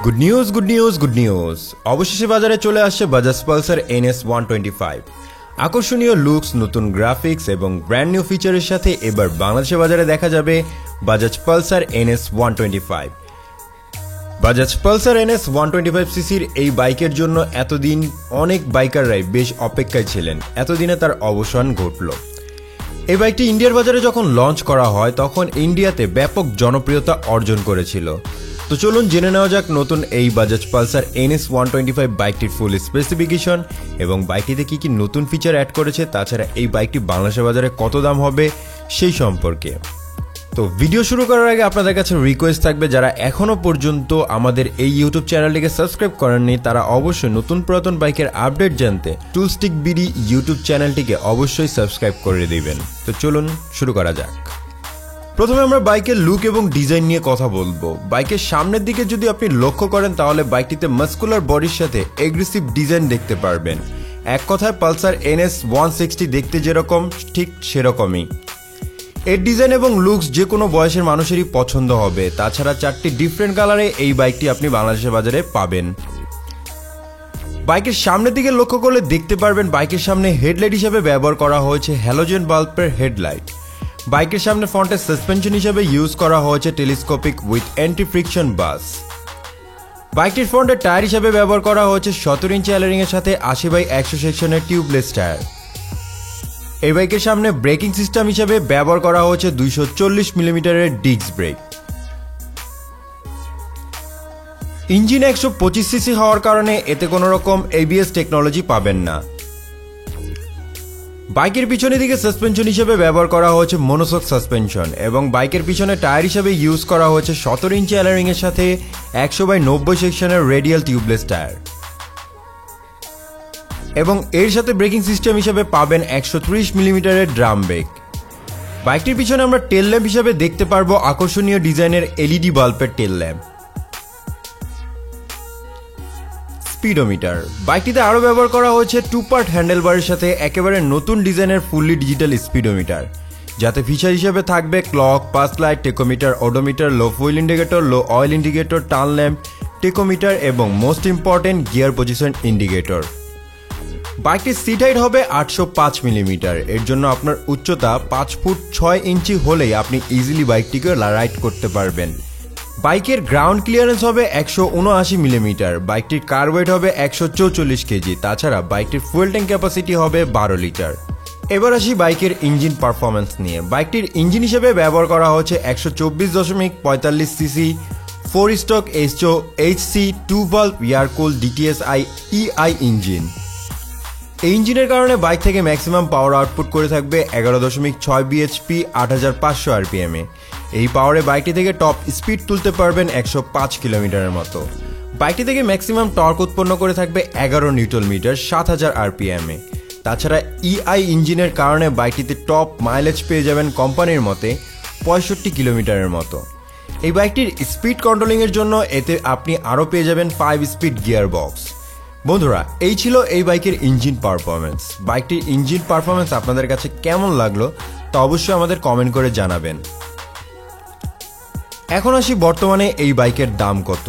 Good news অবশেষে বাজারে চলে আসছে বাজাজ পালসার NS 125। আকর্ষণীয় লুকস, নতুন গ্রাফিক্স এবং ব্র্যান্ড নিউ ফিচারের সাথে এবার বাংলাদেশের বাজারে দেখা যাবে Bajaj Pulsar NS 125। Bajaj Pulsar NS 125 সিসির এই বাইকের জন্য এতদিন অনেক বাইকাররাই বেশ অপেক্ষায় ছিলেন, এতদিনে তার অবসান ঘটল। এই বাইকটি ইন্ডিয়ার বাজারে যখন লঞ্চ করা হয় তখন ইন্ডিয়াতে ব্যাপক জনপ্রিয়তা অর্জন করেছিল। তো চলুন জেনে নেওয়া যাক নতুন এই বাজাজ পালসার NS 125 বাইকটির ফুল স্পেসিফিকেশন এবং বাইকটিতে কি কি নতুন ফিচার অ্যাড করেছে, তাছাড়া এই বাইকটি বাংলাদেশের বাজারে কত দাম হবে সেই সম্পর্কে। তো ভিডিও শুরু করার আগে আপনাদের কাছে রিকোয়েস্ট থাকবে, যারা এখনো পর্যন্ত আমাদের এই ইউটিউব চ্যানেলটিকে সাবস্ক্রাইব করেননি তারা অবশ্যই নতুন পুরাতন বাইকের আপডেট জানতে টুলস্টিক বিডি ইউটিউব চ্যানেলটিকে অবশ্যই সাবস্ক্রাইব করে দিবেন। তো চলুন শুরু করা যাক। প্রথমে আমরা বাইকের লুক এবং ডিজাইন নিয়ে কথা বলবো। বাইকের সামনের দিকে যদি আপনি লক্ষ্য করেন তাহলে বাইকটিতে মাস্কুলার বডির সাথে এগ্রেসিভ ডিজাইন দেখতে পারবেন। এক কথায় পালসার NS 160 দেখতে যেরকম ঠিক সেরকমই। এর ডিজাইন এবং লুকস যে কোনো বয়সের মানুষেরই পছন্দ হবে। তাছাড়া 4টি ডিফারেন্ট কালারে এই বাইকটি আপনি বাংলাদেশের বাজারে পাবেন। বাইকের সামনের দিকে লক্ষ্য করলে দেখতে পারবেন বাইকের সামনে হেডলাইট হিসেবে ব্যবহার করা হয়েছে হ্যালোজেন বাল্বের হেডলাইট। বাইকের সামনে ফ্রন্টের সাসপেনশন হিসেবে ইউজ করা হয়েছে টেলিস্কোপিক উইথ অ্যান্টি ফ্রিকশন বাস। বাইকটির ফ্রন্টের টায়ার হিসেবে ব্যবহার করা হয়েছে 17 ইঞ্চি অ্যালোরিং এর সাথে 80/100 সেকশনের টিউবলেস টায়ার। এই বাইকের সামনে ব্রেকিং সিস্টেম হিসেবে ব্যবহার করা হয়েছে 240 মিলিমিটারের ডিস্ক ব্রেক। ইঞ্জিন 125 সিসি হওয়ার কারণে এতে কোনো রকম ABS টেকনোলজি পাবেন না। বাইকের পিছনের দিকে সাসপেনশন হিসেবে ব্যবহার করা হয়েছে মনোশক সাসপেনশন এবং বাইকের পিছনে টায়ার হিসেবে ইউজ করা হয়েছে 17 ইঞ্চি অ্যালোরিং এর সাথে 100/90 সেকশনের রেডিয়াল টিউবলেস টায়ার এবং এর সাথে ব্রেকিং সিস্টেম হিসেবে পাবেন 130 মিলিমিটারের ড্রাম ব্রেক। বাইকটির পিছনে আমরা টেল ল্যাম্প হিসেবে দেখতে পারবো আকর্ষণীয় ডিজাইনের LED বাল্বের টেল ল্যাম্প। স্পিডোমিটার, বাইকটিতে আরও ব্যবহার করা হয়েছে 2 পার্ট হ্যান্ডেলবারের সাথে একেবারে নতুন ডিজাইনের ফুললি ডিজিটাল স্পিডোমিটার, যাতে ফিচার হিসেবে থাকবে clock, pass light, tachometer, odometer, low fuel indicator, low oil indicator, turn lamp, tachometer এবং most important gear position indicator. বাইকটির সিট হাইট হবে 805 মিলিমিটার। এর জন্য আপনার উচ্চতা 5 ফুট 6 ইঞ্চি হলেই আপনি ইজিলি বাইকটিকে রাইড করতে পারবেন। বাইকের গ্রাউন্ড ক্লিয়ারেন্স হবে 179 মিলিমিটার। বাইকটির কার ওয়েট হবে 144 কেজি। তাছাড়া বাইকটির ফুয়েল ট্যাঙ্ক ক্যাপাসিটি হবে 12 লিটার। এবার আসি বাইকের ইঞ্জিন পারফরমেন্স নিয়ে। বাইকটির ইঞ্জিন হিসেবে ব্যবহার করা হচ্ছে 124.45 CC 4 stroke HC 2 valve air কুল DTSI EI ইঞ্জিন। এই ইঞ্জিনের কারণে বাইক থেকে ম্যাক্সিমাম পাওয়ার আউটপুট করে থাকবে 11.6 bhp 8500 RPM এ। এই পাওয়ারে বাইকটি থেকে টপ স্পিড তুলতে পারবেন 105 কিলোমিটারের মতো। বাইকটি থেকে ম্যাক্সিমাম টর্ক উৎপন্ন করে থাকবে 11 নিউটন মিটার 7000 RPM এ। তাছাড়া EI ইঞ্জিনের কারণে বাইকটিতে টপ মাইলেজ পেয়ে যাবেন কোম্পানির মতে 65 কিলোমিটারের মতো। এই বাইকটির স্পিড কন্ট্রোলিংয়ের জন্য এতে আপনি আরও পেয়ে যাবেন 5 স্পিড গিয়ার বক্স। বন্ধুরা, এই ছিল এই বাইকের ইঞ্জিন পারফরমেন্স। বাইকটির ইঞ্জিন পারফরমেন্স আপনাদের কাছে কেমন লাগলো তা অবশ্যই আমাদের কমেন্ট করে জানাবেন। এখন আসি বর্তমানে এই বাইকের দাম কত।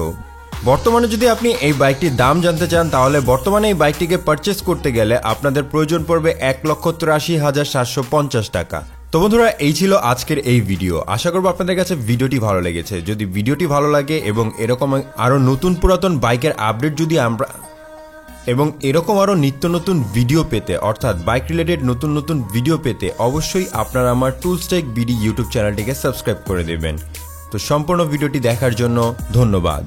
বর্তমানে যদি আপনি এই বাইকটির দাম জানতে চান তাহলে বর্তমানে এই বাইকটিকে পারচেস করতে গেলে আপনাদের প্রয়োজন পড়বে 1,83,750 টাকা। তো বন্ধুরা, এই ছিল আজকের এই ভিডিও। আশা করবো আপনাদের কাছে ভিডিওটি ভালো লেগেছে। যদি ভিডিওটি ভালো লাগে এবং এরকম আরও নতুন পুরাতন বাইকের আপডেট যদি এরকম আরও নিত্য নতুন ভিডিও পেতে, অর্থাৎ বাইক রিলেটেড নতুন নতুন ভিডিও পেতে অবশ্যই আপনারা আমার টুলস্টেক বিডি ইউটিউব চ্যানেলটিকে সাবস্ক্রাইব করে দেবেন। তো সম্পূর্ণ ভিডিওটি দেখার জন্য ধন্যবাদ।